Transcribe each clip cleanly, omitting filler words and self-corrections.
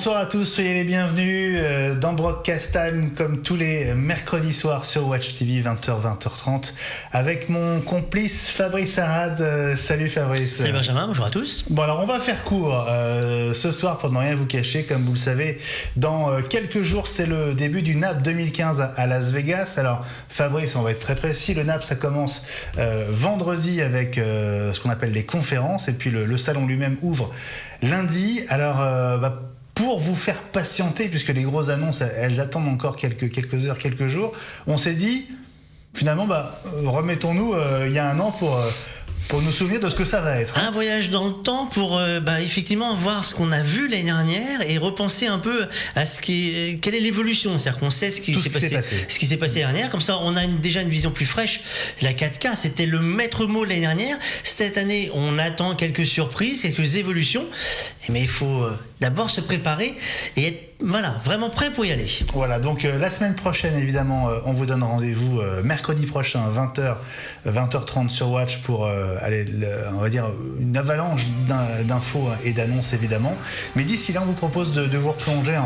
Bonsoir à tous, soyez les bienvenus dans Broadcast Time comme tous les mercredis soirs sur Watch TV 20h 20h30 avec mon complice Fabrice Arad. Salut Fabrice. Salut Benjamin, bonjour à tous. Bon alors on va faire court ce soir pour ne rien vous cacher, comme vous le savez, dans quelques jours c'est le début du NAB 2015 à Las Vegas. Alors Fabrice, on va être très précis, le NAB ça commence vendredi avec ce qu'on appelle les conférences et puis le salon lui-même ouvre lundi. Alors pour vous faire patienter, puisque les grosses annonces, elles attendent encore quelques heures, quelques jours, on s'est dit, finalement, remettons-nous il y a un an pour nous souvenir de ce que ça va être. Un voyage dans le temps pour effectivement voir ce qu'on a vu l'année dernière et repenser un peu à quelle est l'évolution. C'est-à-dire qu'on sait ce qui s'est passé l'année dernière. Comme ça, on a déjà une vision plus fraîche. La 4K, c'était le maître mot de l'année dernière. Cette année, on attend quelques surprises, quelques évolutions. Mais il faut d'abord se préparer et être vraiment prêt pour y aller. Voilà, donc la semaine prochaine, évidemment, on vous donne rendez-vous mercredi prochain, 20h, 20h30 sur Watch pour on va dire une avalanche d'infos et d'annonces, évidemment. Mais d'ici là, on vous propose de vous replonger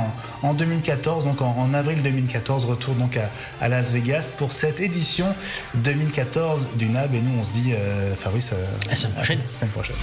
en 2014, donc en avril 2014, retour donc à Las Vegas pour cette édition 2014 du NAB. Et nous, on se dit, Fabrice, la semaine prochaine.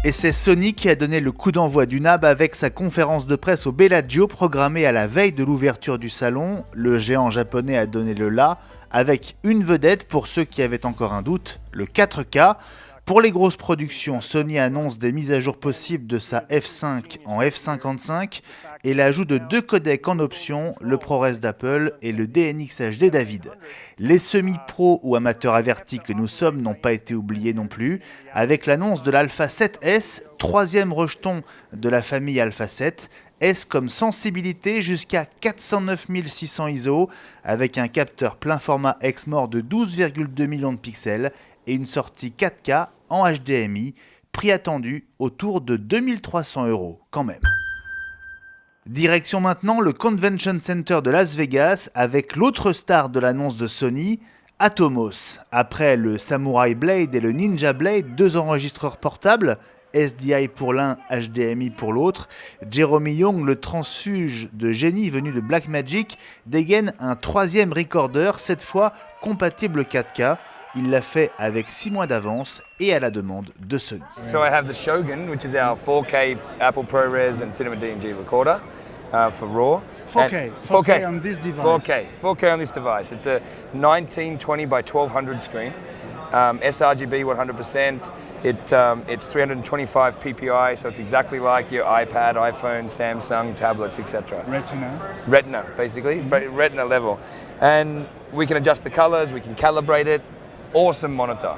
Et c'est Sony qui a donné le coup d'envoi du NAB avec sa conférence de presse au Bellagio programmée à la veille de l'ouverture du salon. Le géant japonais a donné le la avec une vedette pour ceux qui avaient encore un doute, le 4K. Pour les grosses productions, Sony annonce des mises à jour possibles de sa F5 en F55 et l'ajout de 2 codecs en option, le ProRes d'Apple et le DNX HD David. Les semi-pros ou amateurs avertis que nous sommes n'ont pas été oubliés non plus, avec l'annonce de l'Alpha 7S, 3e rejeton de la famille Alpha 7, S comme sensibilité jusqu'à 409 600 ISO, avec un capteur plein format XMOR de 12,2 millions de pixels et une sortie 4K en HDMI, prix attendu autour de 2300 € quand même. Direction maintenant le Convention Center de Las Vegas avec l'autre star de l'annonce de Sony, Atomos. Après le Samurai Blade et le Ninja Blade, 2 enregistreurs portables, SDI pour l'un, HDMI pour l'autre, Jeremy Young, le transfuge de génie venu de Blackmagic, dégaine un 3e recorder, cette fois compatible 4K. Il l'a fait avec 6 mois d'avance et à la demande de Sony. So I have the Shogun, which is our 4K Apple ProRes and Cinema DNG recorder for RAW. 4K on this device. 4K on this device. It's a 1920 by 1200 screen, sRGB 100%. It's 325 ppi, so it's exactly like your iPad, iPhone, Samsung, tablets, etc. Retina, basically, Retina level. And we can adjust the colors, we can calibrate it. Awesome monitor.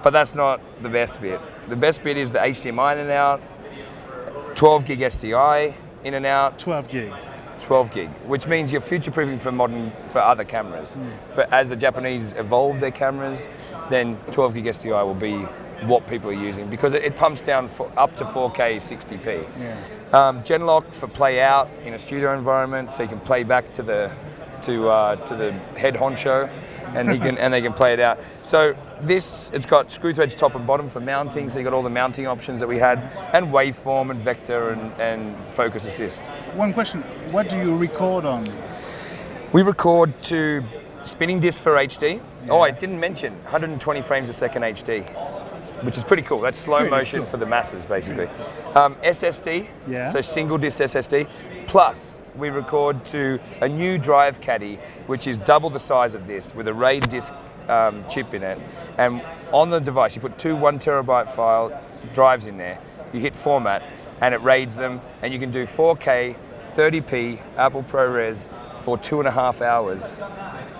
But that's not the best bit. The best bit is the HDMI in and out, 12 gig SDI in and out. 12 gig, which means you're future-proofing for other cameras. As the Japanese evolve their cameras, then 12 gig SDI will be what people are using because it pumps down up to 4K 60p. Yeah. Genlock for play out in a studio environment, so you can play back to the head honcho, and they can play it out. So it's got screw threads top and bottom for mounting, so you got all the mounting options that we had, and waveform and vector and focus assist. One question, what do you record on? We record to spinning disc for HD. Yeah. Oh, I didn't mention 120 frames a second HD, which is pretty cool. That's slow motion for the masses, basically. SSD, so single disc SSD, plus we record to a new drive caddy, which is double the size of this, with a RAID disk chip in it. And on the device, you put 2 1 terabyte file drives in there, you hit format, and it RAIDs them, and you can do 4K, 30p, Apple ProRes for 2.5 hours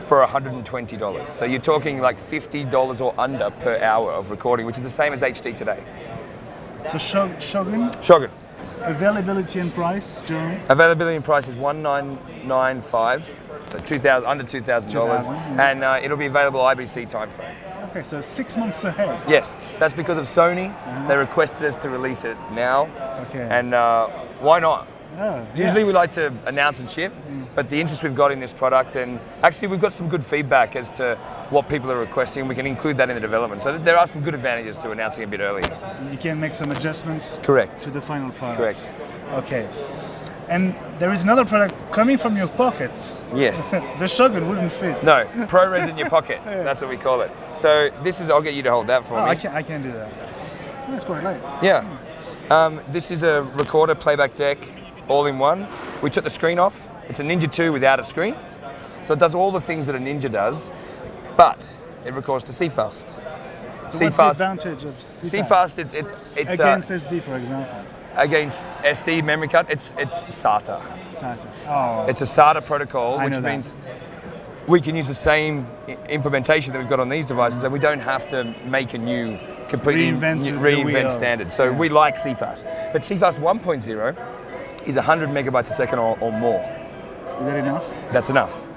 for $120. So you're talking like $50 or under per hour of recording, which is the same as HD today. So Shogun? Shogun. Availability and price, Jeremy? Availability and price is $1,995, so under $2,000, and it'll be available IBC timeframe. Okay, so 6 months ahead. Yes, that's because of Sony. They requested us to release it now. Okay. And why not? Usually we like to announce and ship, but the interest we've got in this product, and actually we've got some good feedback as to what people are requesting. We can include that in the development. So there are some good advantages to announcing a bit earlier. So you can make some adjustments Correct. to the final product. Correct. Okay. And there is another product coming from your pockets. Yes. The Shogun wouldn't fit. No, ProRes in your pocket. That's what we call it. So this is, I'll get you to hold that for me. I can't do that. Oh, that's quite light. Yeah. This is a recorder playback deck all in one. We took the screen off. It's a Ninja 2 without a screen. So it does all the things that a Ninja does, but it records to CFast. So what's the advantage of CFast? It's against SD, for example. Against SD memory card, it's SATA. SATA. Oh. It's a SATA protocol, I which know that. means we can use the same implementation that we've got on these devices, and we don't have to make a new, completely reinvent standard. So we like CFast. But CFast 1.0 is 100 megabytes a second or more. Is that enough? That's enough.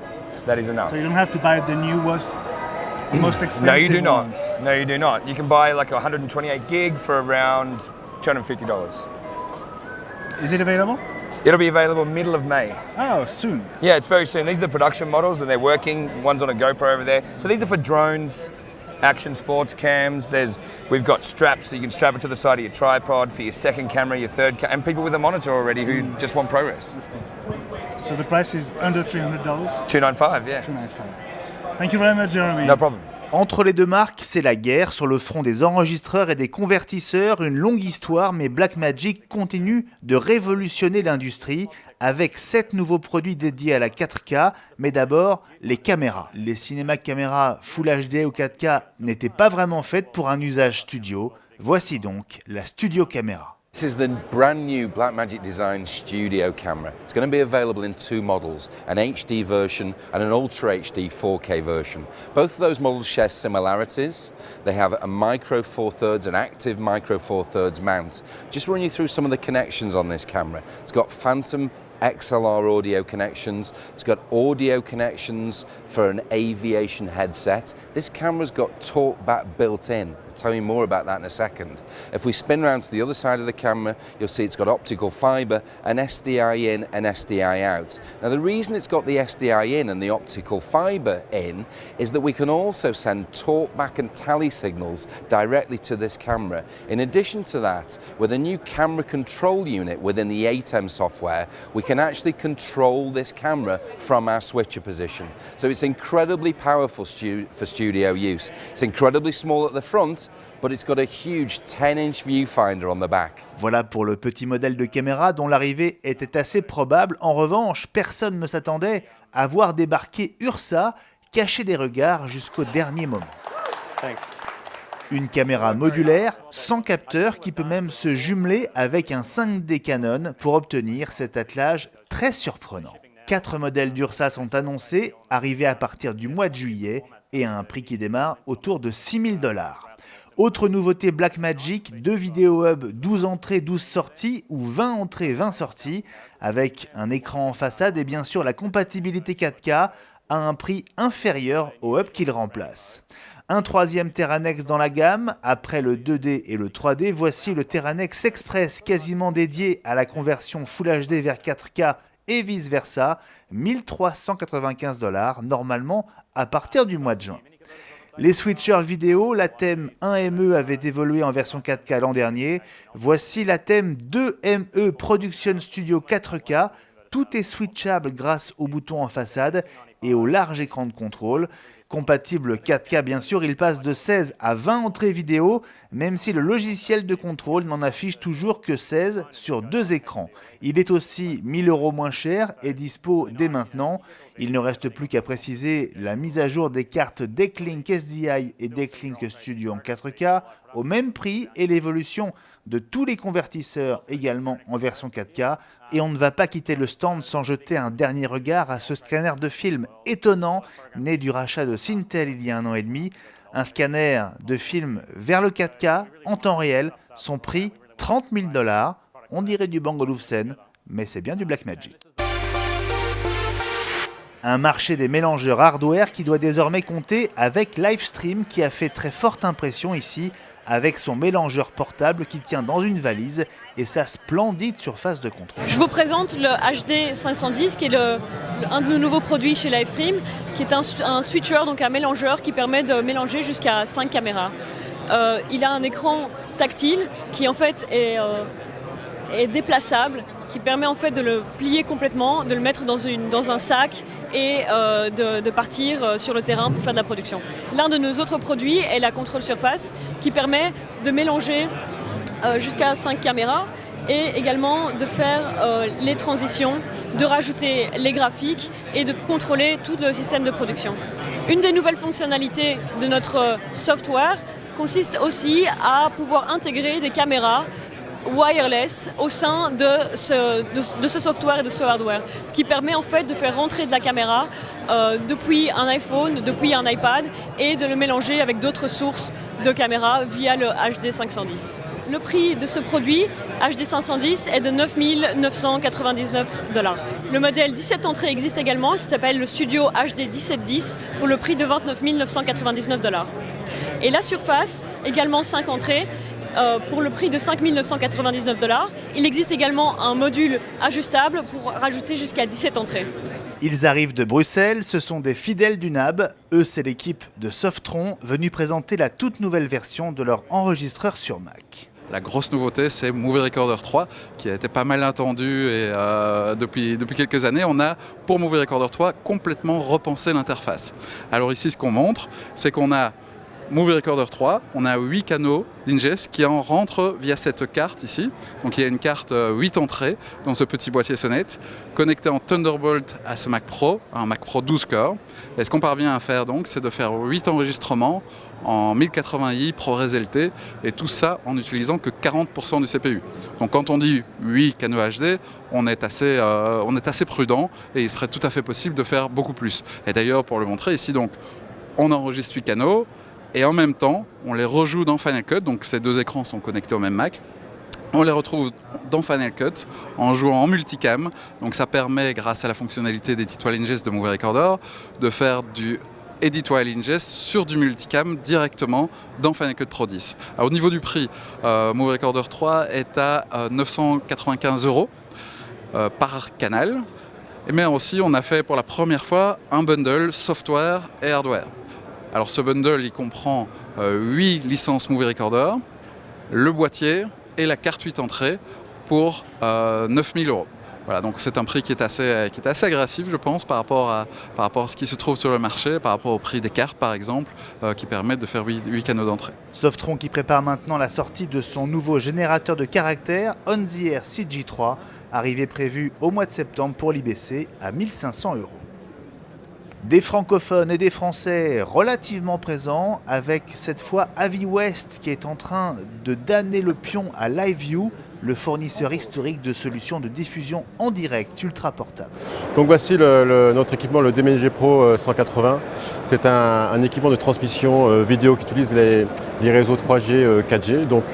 That is enough. So you don't have to buy the most expensive No, you do not. ones. No, you do not. You can buy like a 128 gig for around $250. Is it available? It'll be available middle of May. Oh, soon. Yeah, it's very soon. These are the production models and they're working. One's on a GoPro over there. So these are for drones, action sports cams. We've got straps so you can strap it to the side of your tripod for your second camera, your third camera, and people with a monitor already who just want ProRes. So the price is under $300? $295, yeah. $295. Thank you very much, Jeremy. No problem. Entre les deux marques, c'est la guerre sur le front des enregistreurs et des convertisseurs, une longue histoire, mais Blackmagic continue de révolutionner l'industrie avec 7 nouveaux produits dédiés à la 4K, mais d'abord les caméras. Les cinémas caméras Full HD ou 4K n'étaient pas vraiment faites pour un usage studio. Voici donc la Studio Camera. This is the brand new Blackmagic Design Studio camera. It's going to be available in 2 models, an HD version and an Ultra HD 4K version. Both of those models share similarities. They have a micro 4/3, an active micro 4/3 mount. Just run you through some of the connections on this camera. It's got Phantom XLR audio connections, it's got audio connections for an aviation headset. This camera's got TalkBack built in. I'll tell you more about that in a second. If we spin around to the other side of the camera, you'll see it's got optical fiber, an SDI in and SDI out. Now the reason it's got the SDI in and the optical fiber in is that we can also send TalkBack and tally signals directly to this camera. In addition to that, with a new camera control unit within the ATEM software, we can actually control this camera from our switcher position. So it's incredibly powerful for studio use. It's incredibly small at the front, but it's got a huge 10-inch viewfinder on the back. Voilà pour le petit modèle de caméra dont l'arrivée était assez probable. En revanche, personne ne s'attendait à voir débarquer Ursa, cacher des regards jusqu'au dernier moment. Thanks. Une caméra modulaire, sans capteur, qui peut même se jumeler avec un 5D Canon pour obtenir cet attelage très surprenant. 4 modèles d'Ursa sont annoncés, arrivés à partir du mois de juillet et à un prix qui démarre autour de $6 000. Autre nouveauté Blackmagic, 2 vidéo hubs 12 entrées, 12 sorties ou 20 entrées, 20 sorties, avec un écran en façade et bien sûr la compatibilité 4K à un prix inférieur au hub qu'il remplace. Un 3e Teranex dans la gamme, après le 2D et le 3D, voici le Teranex Express quasiment dédié à la conversion Full HD vers 4K et vice versa, $1395 normalement à partir du mois de juin. Les switchers vidéo, l'ATEM 1ME avait évolué en version 4K l'an dernier. Voici l'ATEM 2ME Production Studio 4K. Tout est switchable grâce au bouton en façade et au large écran de contrôle. Compatible 4K bien sûr, il passe de 16 à 20 entrées vidéo, même si le logiciel de contrôle n'en affiche toujours que 16 sur 2 écrans. Il est aussi 1 000 € moins cher et dispo dès maintenant. Il ne reste plus qu'à préciser la mise à jour des cartes Decklink SDI et Decklink Studio en 4K au même prix et l'évolution de tous les convertisseurs également en version 4K. Et on ne va pas quitter le stand sans jeter un dernier regard à ce scanner de film étonnant, né du rachat de Syntel il y a 1 an et demi. Un scanner de film vers le 4K en temps réel, son prix $30 000. On dirait du Bang & Olufsen, mais c'est bien du Blackmagic. Un marché des mélangeurs hardware qui doit désormais compter avec Livestream qui a fait très forte impression ici avec son mélangeur portable qui tient dans une valise et sa splendide surface de contrôle. Je vous présente le HD 510 qui est un de nos nouveaux produits chez Livestream, qui est un switcher, donc un mélangeur qui permet de mélanger jusqu'à 5 caméras. Il a un écran tactile qui en fait est déplaçable, qui permet en fait de le plier complètement, de le mettre dans un sac et de partir sur le terrain pour faire de la production. L'un de nos autres produits est la Control Surface qui permet de mélanger jusqu'à 5 caméras et également de faire les transitions, de rajouter les graphiques et de contrôler tout le système de production. Une des nouvelles fonctionnalités de notre software consiste aussi à pouvoir intégrer des caméras wireless au sein de ce software et de ce hardware. Ce qui permet en fait de faire rentrer de la caméra depuis un iPhone, depuis un iPad et de le mélanger avec d'autres sources de caméras via le HD 510. Le prix de ce produit HD 510 est de 9 999 $. Le modèle 17 entrées existe également, il s'appelle le Studio HD 1710 pour le prix de 29 999 $. Et la Surface, également 5 entrées, pour le prix de 5 999 $. Il existe également un module ajustable pour rajouter jusqu'à 17 entrées. Ils arrivent de Bruxelles, ce sont des fidèles du NAB. Eux, c'est l'équipe de Softron, venue présenter la toute nouvelle version de leur enregistreur sur Mac. La grosse nouveauté, c'est Movie Recorder 3, qui a été pas mal attendu et depuis quelques années, on a, pour Movie Recorder 3, complètement repensé l'interface. Alors ici, ce qu'on montre, c'est qu'on a Movie Recorder 3, on a 8 canaux d'ingest qui en rentrent via cette carte ici. Donc il y a une carte 8 entrées dans ce petit boîtier sonnette, connecté en Thunderbolt à ce Mac Pro, un Mac Pro 12 corps. Et ce qu'on parvient à faire donc, c'est de faire 8 enregistrements en 1080i ProRes LT, et tout ça en utilisant que 40% du CPU. Donc quand on dit 8 canaux HD, on est assez prudent et il serait tout à fait possible de faire beaucoup plus. Et d'ailleurs, pour le montrer ici, donc, on enregistre 8 canaux, et en même temps, on les rejoue dans Final Cut, donc ces deux écrans sont connectés au même Mac. On les retrouve dans Final Cut en jouant en multicam, donc ça permet, grâce à la fonctionnalité d'Edit While Ingest de Movie Recorder, de faire du Edit While Ingest sur du multicam directement dans Final Cut Pro 10. Alors, au niveau du prix, Movie Recorder 3 est à 995 € par canal, mais aussi on a fait pour la première fois un bundle software et hardware. Alors ce bundle, il comprend 8 licences Movie Recorder, le boîtier et la carte 8 entrées pour 9 000 €. Voilà, donc c'est un prix qui est assez agressif, je pense, par rapport à ce qui se trouve sur le marché, par rapport au prix des cartes, par exemple, qui permettent de faire 8 canaux d'entrée. Softron qui prépare maintenant la sortie de son nouveau générateur de caractères On The Air CG3, arrivée prévue au mois de septembre pour l'IBC à 1 500 €. Des francophones et des français relativement présents, avec cette fois Aviwest qui est en train de damner le pion à LiveView, le fournisseur historique de solutions de diffusion en direct ultra portable. Donc voici notre équipement, le DMG Pro 180. C'est un équipement de transmission vidéo qui utilise les réseaux 3G 4G. Donc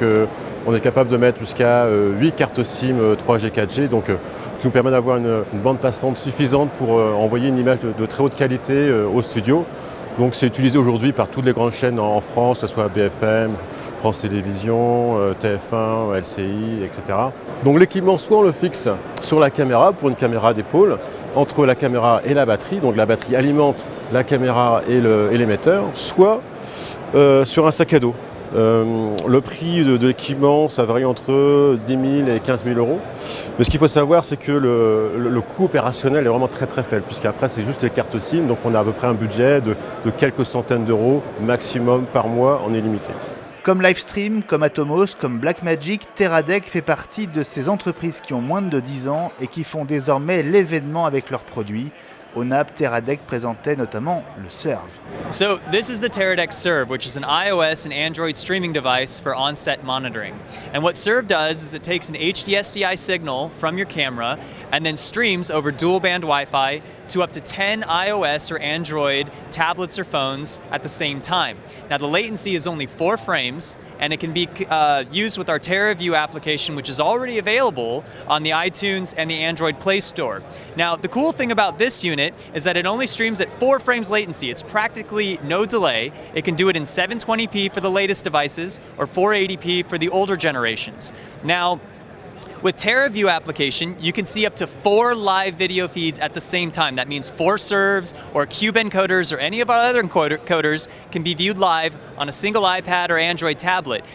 on est capable de mettre jusqu'à 8 cartes SIM 3G 4G. Donc, qui nous permet d'avoir une bande passante suffisante pour envoyer une image de très haute qualité au studio. Donc c'est utilisé aujourd'hui par toutes les grandes chaînes en France, que ce soit BFM, France Télévisions, TF1, LCI, etc. Donc l'équipement, soit on le fixe sur la caméra pour une caméra d'épaule, entre la caméra et la batterie, donc la batterie alimente la caméra et l'émetteur, soit sur un sac à dos. Le prix de l'équipement, ça varie entre 10 000 et 15 000 €. Mais ce qu'il faut savoir, c'est que le coût opérationnel est vraiment très très faible, puisqu'après c'est juste les cartes SIM, donc on a à peu près un budget de quelques centaines d'euros maximum par mois en illimité. Comme Livestream, comme Atomos, comme Blackmagic, Teradek fait partie de ces entreprises qui ont moins de 10 ans et qui font désormais l'événement avec leurs produits. Au NAB, Teradek présentait notamment le Serve. So this is the Teradek Serve, which is an iOS and Android streaming device for on-set monitoring. And what Serve does is it takes an HD SDI signal from your camera and then streams over dual band Wi-Fi to up to 10 iOS or Android tablets or phones at the same time. Now the latency is only 4 frames, and it can be used with our TerraView application, which is already available on the iTunes and the Android Play Store. Now, the cool thing about this unit is that it only streams at 4 frames latency. It's practically no delay. It can do it in 720p for the latest devices or 480p for the older generations. Now, with TerraView application, you can see up to 4 live video feeds at the same time. That means 4 serves or Cube encoders or any of our other encoders can be viewed live on a single iPad or Android tablet.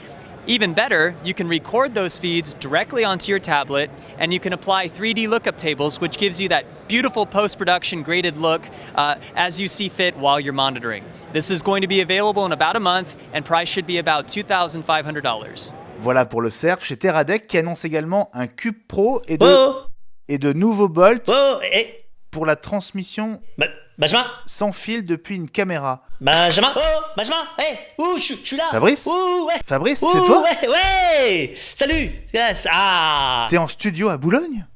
Even better, you can record those feeds directly onto your tablet, and you can apply 3D lookup tables, which gives you that beautiful post-production graded look as you see fit while you're monitoring. This is going to be available in about a month, and price should be about $2,500. Voilà pour le Surf chez Teradek qui annonce également un Cube Pro et de nouveaux bolts pour la transmission Benjamin sans fil depuis une caméra. Benjamin je suis là. Fabrice Fabrice, c'est toi? Ouais Salut. Yes. T'es en studio à Boulogne?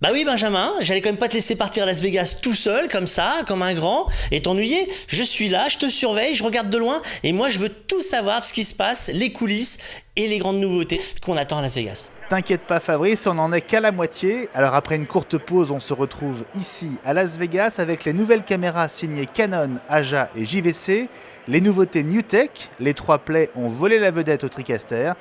Bah oui Benjamin, j'allais quand même pas te laisser partir à Las Vegas tout seul, comme ça, comme un grand, et t'ennuyer. Je suis là, je te surveille, je regarde de loin, et moi je veux tout savoir de ce qui se passe, les coulisses et les grandes nouveautés qu'on attend à Las Vegas. T'inquiète pas Fabrice, on n'en est qu'à la moitié. Alors après une courte pause, on se retrouve ici à Las Vegas avec les nouvelles caméras signées Canon, Aja et JVC, les nouveautés NewTek, les 3 Play ont volé la vedette au TriCaster,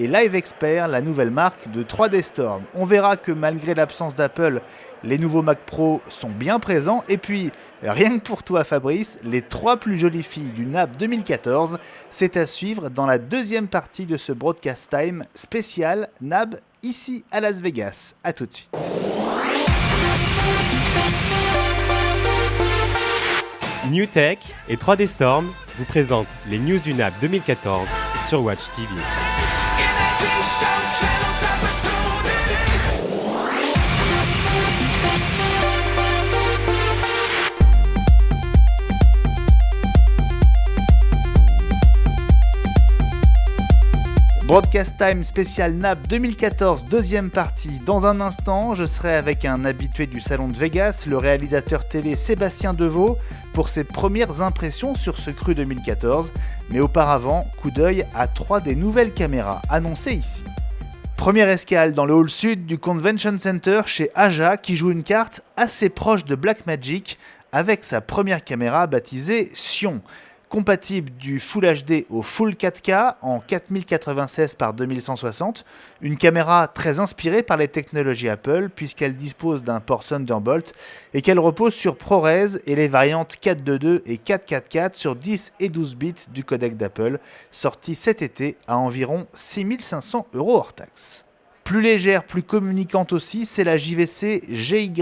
et Live Expert, la nouvelle marque de 3D Storm. On verra que malgré l'absence d'Apple, les nouveaux Mac Pro sont bien présents. Et puis, rien que pour toi Fabrice, les 3 plus jolies filles du NAB 2014, c'est à suivre dans la deuxième partie de ce Broadcast Time spécial NAB ici à Las Vegas. A tout de suite. NewTek et 3D Storm vous présentent les news du NAB 2014 sur Watch TV. Broadcast Time spécial NAB 2014, deuxième partie. Dans un instant, je serai avec un habitué du salon de Vegas, le réalisateur télé Sébastien Deveau, pour ses premières impressions sur ce cru 2014. Mais auparavant, coup d'œil à 3 des nouvelles caméras annoncées ici. Première escale dans le hall sud du Convention Center chez Aja qui joue une carte assez proche de Blackmagic avec sa première caméra baptisée Sion. Compatible du Full HD au Full 4K en 4096 par 2160, une caméra très inspirée par les technologies Apple puisqu'elle dispose d'un port Thunderbolt et qu'elle repose sur ProRes et les variantes 422 et 444 sur 10 et 12 bits du codec d'Apple, sorti cet été à environ 6500 € hors taxe. Plus légère, plus communicante aussi, c'est la JVC GY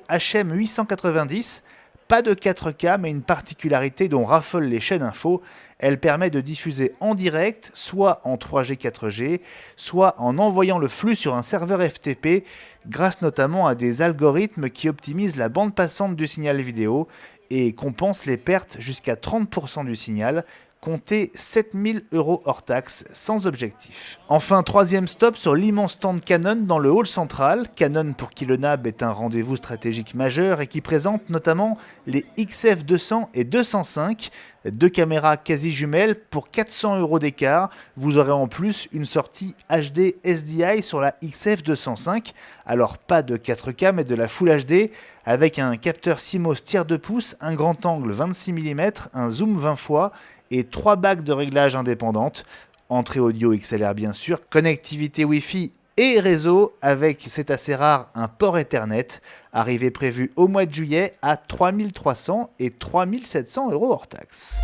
HM890. Pas de 4K, mais une particularité dont raffolent les chaînes info, elle permet de diffuser en direct, soit en 3G 4G, soit en envoyant le flux sur un serveur FTP, grâce notamment à des algorithmes qui optimisent la bande passante du signal vidéo et compensent les pertes jusqu'à 30% du signal, comptez 7000 € hors taxe, sans objectif. Enfin, troisième stop sur l'immense stand Canon dans le hall central. Canon pour qui le NAB est un rendez-vous stratégique majeur et qui présente notamment les XF200 et 205, 2 caméras quasi jumelles pour 400 € d'écart. Vous aurez en plus une sortie HD SDI sur la XF205, alors pas de 4K mais de la Full HD, avec un capteur CMOS tiers de pouce, un grand angle 26 mm, un zoom 20 fois, et 3 bagues de réglage indépendantes, entrée audio XLR bien sûr, connectivité Wi-Fi et réseau avec, c'est assez rare, un port Ethernet, arrivée prévue au mois de juillet à 3300 et 3700 € hors taxe.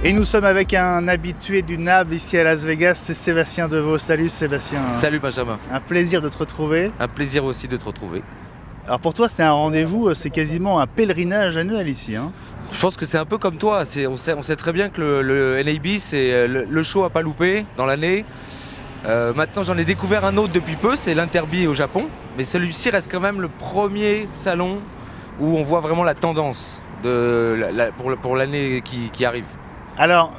Et nous sommes avec un habitué du NAB ici à Las Vegas, c'est Sébastien Deveau. Salut Sébastien. Salut Benjamin. Un plaisir de te retrouver. Un plaisir aussi de te retrouver. Alors pour toi c'est un rendez-vous, c'est quasiment un pèlerinage annuel ici, hein. Je pense que c'est un peu comme toi, on sait très bien que le NAB c'est le show à pas louper dans l'année. Maintenant j'en ai découvert un autre depuis peu, c'est l'Interbi au Japon, mais celui-ci reste quand même le premier salon où on voit vraiment la tendance pour l'année qui arrive. Alors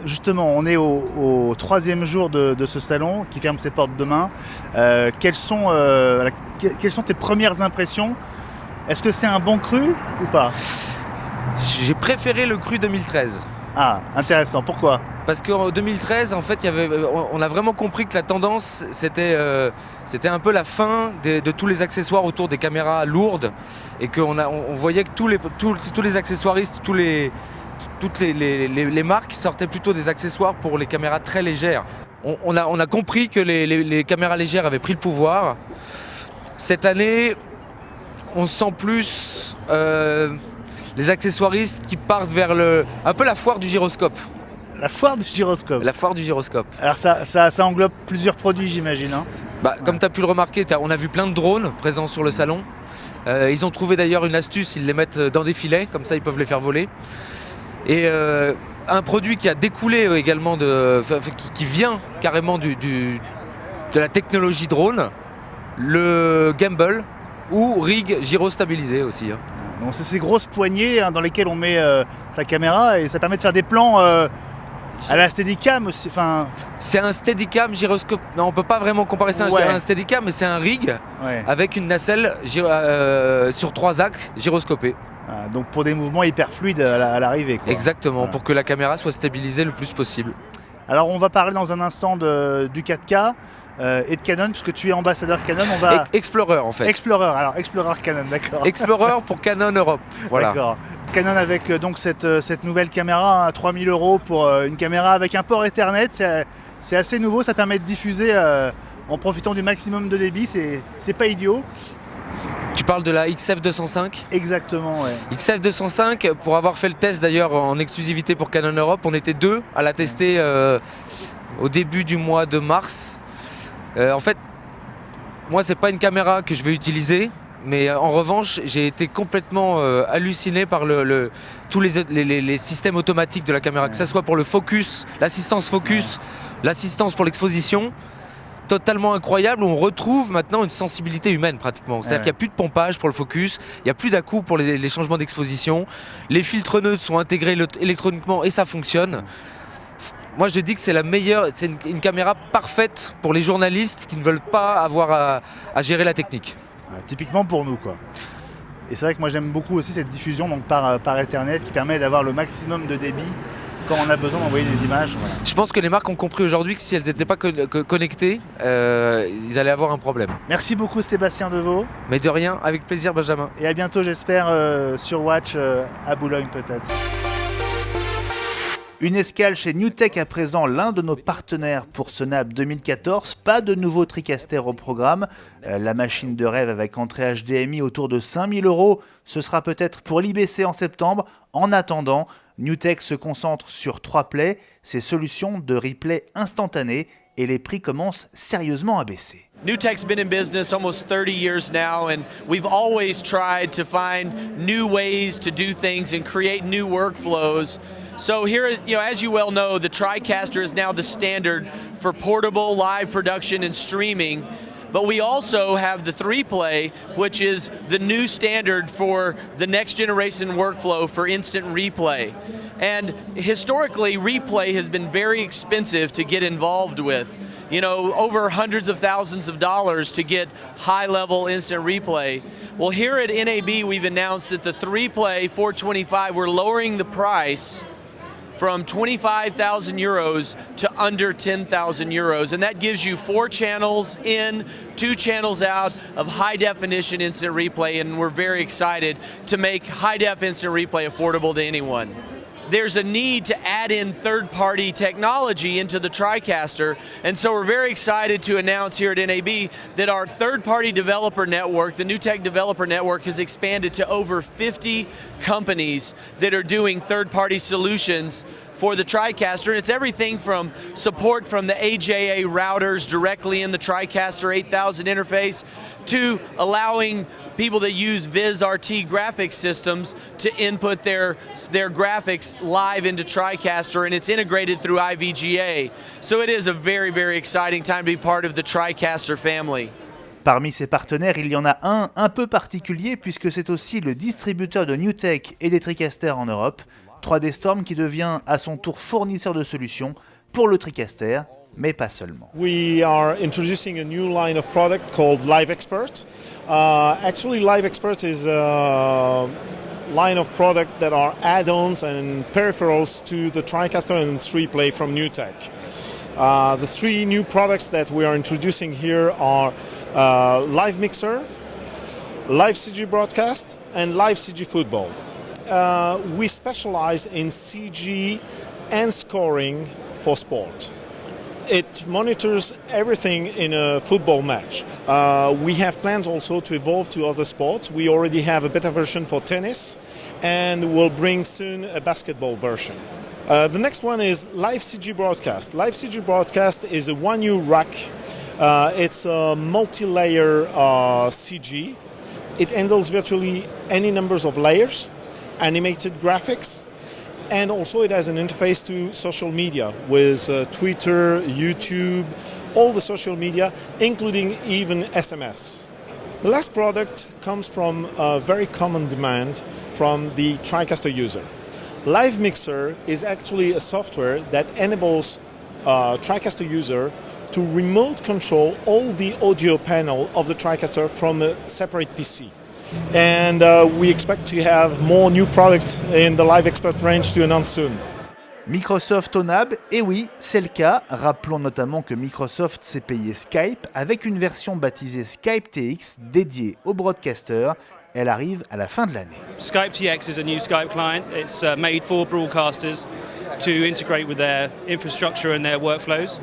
justement, on est au 3e jour de ce salon qui ferme ses portes demain. Quelles sont tes premières impressions Est-ce que c'est un bon cru ou pas? J'ai préféré le cru 2013. Ah, intéressant. Pourquoi? Parce qu'en 2013, en fait, on a vraiment compris que la tendance, c'était un peu la fin de tous les accessoires autour des caméras lourdes, et qu'on voyait que tous les accessoiristes, toutes les marques sortaient plutôt des accessoires pour les caméras très légères. On a compris que les caméras légères avaient pris le pouvoir. Cette année, on sent plus les accessoiristes qui partent vers un peu la foire du gyroscope. La foire du gyroscope. La foire du gyroscope. Alors ça englobe plusieurs produits, j'imagine. Hein. Comme tu as pu le remarquer, on a vu plein de drones présents sur le salon. Ils ont trouvé d'ailleurs une astuce, ils les mettent dans des filets, comme ça ils peuvent les faire voler. Et un produit qui a découlé également, qui vient carrément de la technologie drone, le gimbal ou rig gyrostabilisé aussi. Hein. Donc c'est ces grosses poignées dans lesquelles on met sa caméra et ça permet de faire des plans à la Steadicam aussi. C'est un Steadicam gyroscope. Non, on peut pas vraiment comparer ça à un Steadicam, mais c'est un rig avec une nacelle sur 3 axes gyroscopée. Ah, donc pour des mouvements hyper fluides à l'arrivée. Exactement, pour que la caméra soit stabilisée le plus possible. Alors on va parler dans un instant du 4K et de Canon, puisque tu es ambassadeur Canon. Explorer en fait. Explorer Canon, d'accord. Explorer pour Canon Europe. Voilà. D'accord. Canon avec donc cette nouvelle caméra à 3 000 € pour une caméra avec un port Ethernet. C'est assez nouveau, ça permet de diffuser en profitant du maximum de débit, c'est pas idiot. Tu parles de la XF205 ? Exactement, ouais. XF205, pour avoir fait le test d'ailleurs en exclusivité pour Canon Europe, on était 2 à la tester au début du mois de mars. En fait, moi c'est pas une caméra que je vais utiliser, mais en revanche j'ai été complètement halluciné par tous les systèmes automatiques de la caméra, que ce soit pour le focus, l'assistance focus, l'assistance pour l'exposition. Totalement incroyable, on retrouve maintenant une sensibilité humaine pratiquement. C'est-à-dire qu'il n'y a plus de pompage pour le focus, il n'y a plus d'à-coups pour les changements d'exposition, les filtres neutres sont intégrés électroniquement et ça fonctionne. Moi je dis que c'est une caméra parfaite pour les journalistes qui ne veulent pas avoir à gérer la technique. Typiquement pour nous quoi. Et c'est vrai que moi j'aime beaucoup aussi cette diffusion donc par Ethernet qui permet d'avoir le maximum de débit quand on a besoin d'envoyer des images. Voilà. Je pense que les marques ont compris aujourd'hui que si elles n'étaient pas connectées, ils allaient avoir un problème. Merci beaucoup Sébastien Deveau. Mais de rien, avec plaisir Benjamin. Et à bientôt j'espère sur Watch à Boulogne peut-être. Une escale chez NewTek à présent, l'un de nos partenaires pour ce NAB 2014. Pas de nouveau TriCaster au programme. La machine de rêve avec entrée HDMI autour de 5 000 €. Ce sera peut-être pour l'IBC en septembre. En attendant, NewTek se concentre sur 3 plays, ses solutions de replay instantané, et les prix commencent sérieusement à baisser. NewTek's been in business almost 30 years now, and we've always tried to find new ways to do things and create new workflows. So here, as you well know, the TriCaster is now the standard for portable live production and streaming. But we also have the 3Play, which is the new standard for the next generation workflow for instant replay. And historically, replay has been very expensive to get involved with. Over hundreds of thousands of dollars to get high-level instant replay. Well, here at NAB, we've announced that the 3Play 425, we're lowering the price from 25,000 euros to under 10,000 euros. And that gives you 4 channels in, 2 channels out of high-definition instant replay, and we're very excited to make high-def instant replay affordable to anyone. There's a need to add in third-party technology into the TriCaster, and so we're very excited to announce here at NAB that our third-party developer network, the NewTek Developer Network, has expanded to over 50 companies that are doing third-party solutions for the TriCaster, and it's everything from support from the AJA routers directly in the TriCaster 8000 interface to allowing people that use VizRT graphics systems to input their graphics live into TriCaster, and it's integrated through IVGA. So it is a very, very exciting time to be part of the TriCaster family. Parmi ses partenaires, il y en a un peu particulier puisque c'est aussi le distributeur de NewTek et des TriCaster en Europe, 3D Storm qui devient à son tour fournisseur de solutions pour le TriCaster mais pas seulement. We are introducing a new line of product called Live Expert. Actually, Live Expert is a line of product that are add-ons and peripherals to the TriCaster and 3Play from NewTek. The three new products that we are introducing here are Live Mixer, Live CG Broadcast, and Live CG Football. We specialize in CG and scoring for sport. It monitors everything in a football match. We have plans also to evolve to other sports. We already have a beta version for tennis, and we'll bring soon a basketball version. The next one is Live CG Broadcast. Live CG Broadcast is a one-U rack. It's a multi-layer CG. It handles virtually any numbers of layers, animated graphics, and also it has an interface to social media with Twitter, YouTube, all the social media, including even SMS. The last product comes from a very common demand from the TriCaster user. Live Mixer is actually a software that enables TriCaster user to remote control all the audio panel of the TriCaster from a separate PC. And we expect to have more new products in the Live Expert range to announce soon. Microsoft au NAB, et oui, c'est le cas. Rappelons notamment que Microsoft s'est payé Skype avec une version baptisée Skype TX dédiée aux broadcasters. Elle arrive à la fin de l'année. Skype TX is a new Skype client. It's made for broadcasters to integrate with their infrastructure and their workflows.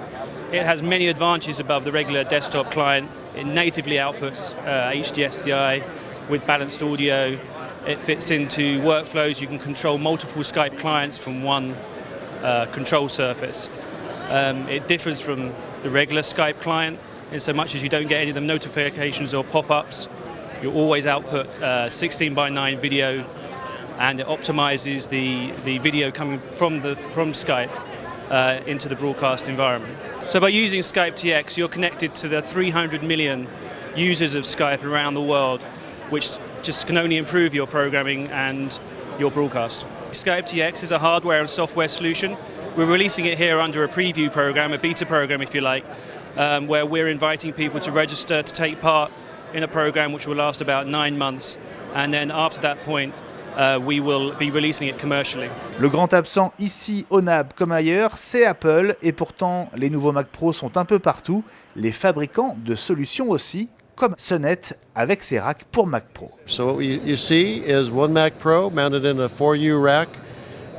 It has many advantages above the regular desktop client. It natively outputs HD SDI with balanced audio. It fits into workflows. You can control multiple Skype clients from one control surface. It differs from the regular Skype client in so much as you don't get any of the notifications or pop-ups. You always output 16:9 video, and it optimizes the video coming from Skype into the broadcast environment. So by using Skype TX, you're connected to the 300 million users of Skype around the world, which just can only improve your programming and your broadcast. Skype TX is a hardware and software solution. We're releasing it here under a preview program, a beta program if you like, where we're inviting people to register to take part in a program which will last about 9 months. And then after that point, we will be releasing it commercially. Le grand absent ici au NAB comme ailleurs, c'est Apple, et pourtant les nouveaux Mac Pro sont un peu partout, les fabricants de solutions aussi, comme Sonnet avec ses racks pour Mac Pro. So what you see is one Mac Pro mounted in a 4U rack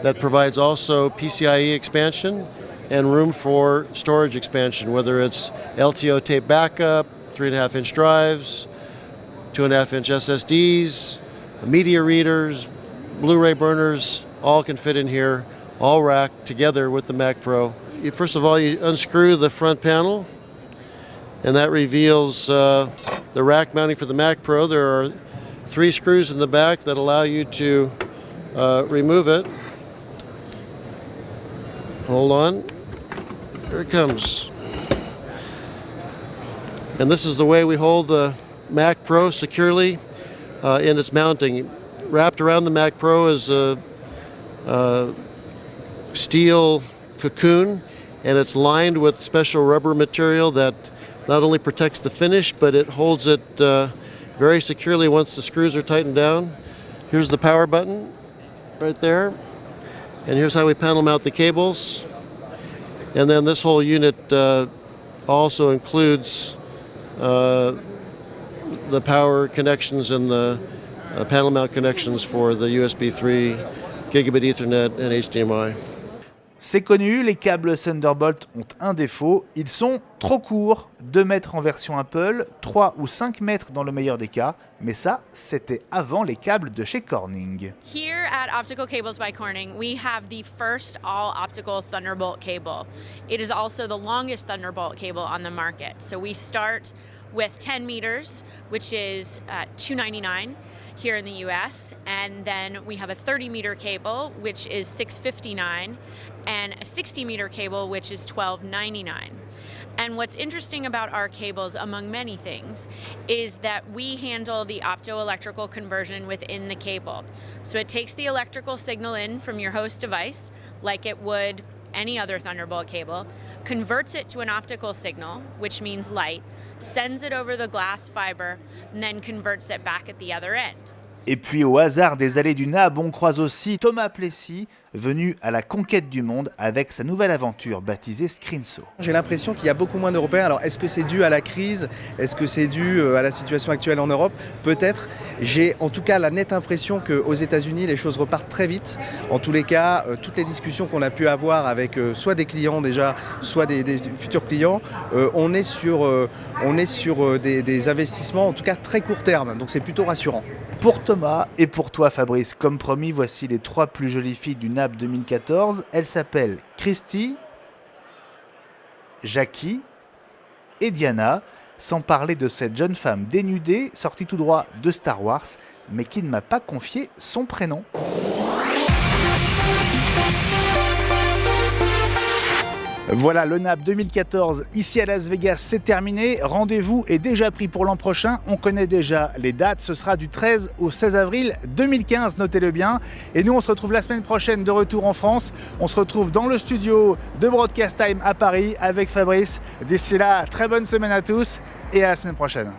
that provides also PCIe expansion and room for storage expansion, whether it's LTO tape backup, 3.5-inch drives, 2.5-inch SSDs, media readers, Blu-ray burners, all can fit in here, all racked together with the Mac Pro. First of all, you unscrew the front panel, and that reveals the rack mounting for the Mac Pro. There are 3 screws in the back that allow you to remove it. Hold on, here it comes. And this is the way we hold the Mac Pro securely in its mounting. Wrapped around the Mac Pro is a steel cocoon, and it's lined with special rubber material that not only protects the finish, but it holds it very securely once the screws are tightened down. Here's the power button right there. And here's how we panel mount the cables. And then this whole unit also includes the power connections and the panel mount connections for the USB 3, Gigabit Ethernet and HDMI. C'est connu, les câbles Thunderbolt ont un défaut, ils sont trop courts, 2 mètres en version Apple, 3 ou 5 mètres dans le meilleur des cas, mais ça, c'était avant les câbles de chez Corning. Here at Optical Cables by Corning, we have the first all-optical Thunderbolt cable. It is also the longest Thunderbolt cable on the market. So we start with 10 meters, which is $299 here in the US, and then we have a 30-meter cable, which is $659, and a 60-meter cable, which is $1299. And what's interesting about our cables, among many things, is that we handle the optoelectrical conversion within the cable. So it takes the electrical signal in from your host device, like it would any other Thunderbolt cable, converts it to an optical signal, which means light, sends it over the glass fiber, and then converts it back at the other end. Et puis au hasard des allées du NAB, on croise aussi Thomas Plessis, venu à la conquête du monde avec sa nouvelle aventure baptisée Screensaw. J'ai l'impression qu'il y a beaucoup moins d'Européens. Alors est-ce que c'est dû à la crise? Est-ce que c'est dû à la situation actuelle en Europe? Peut-être. J'ai en tout cas la nette impression qu'aux États-Unis, les choses repartent très vite. En tous les cas, toutes les discussions qu'on a pu avoir avec soit des clients déjà, soit des futurs clients, on est sur des investissements en tout cas très court terme. Donc c'est plutôt rassurant. Pour Thomas et pour toi Fabrice, comme promis, voici les 3 plus jolies filles du NAB 2014. Elles s'appellent Christy, Jackie et Diana, sans parler de cette jeune femme dénudée, sortie tout droit de Star Wars, mais qui ne m'a pas confié son prénom. Voilà, le NAB 2014 ici à Las Vegas, c'est terminé. Rendez-vous est déjà pris pour l'an prochain. On connaît déjà les dates. Ce sera du 13 au 16 avril 2015, notez-le bien. Et nous, on se retrouve la semaine prochaine de retour en France. On se retrouve dans le studio de Broadcast Time à Paris avec Fabrice. D'ici là, très bonne semaine à tous et à la semaine prochaine.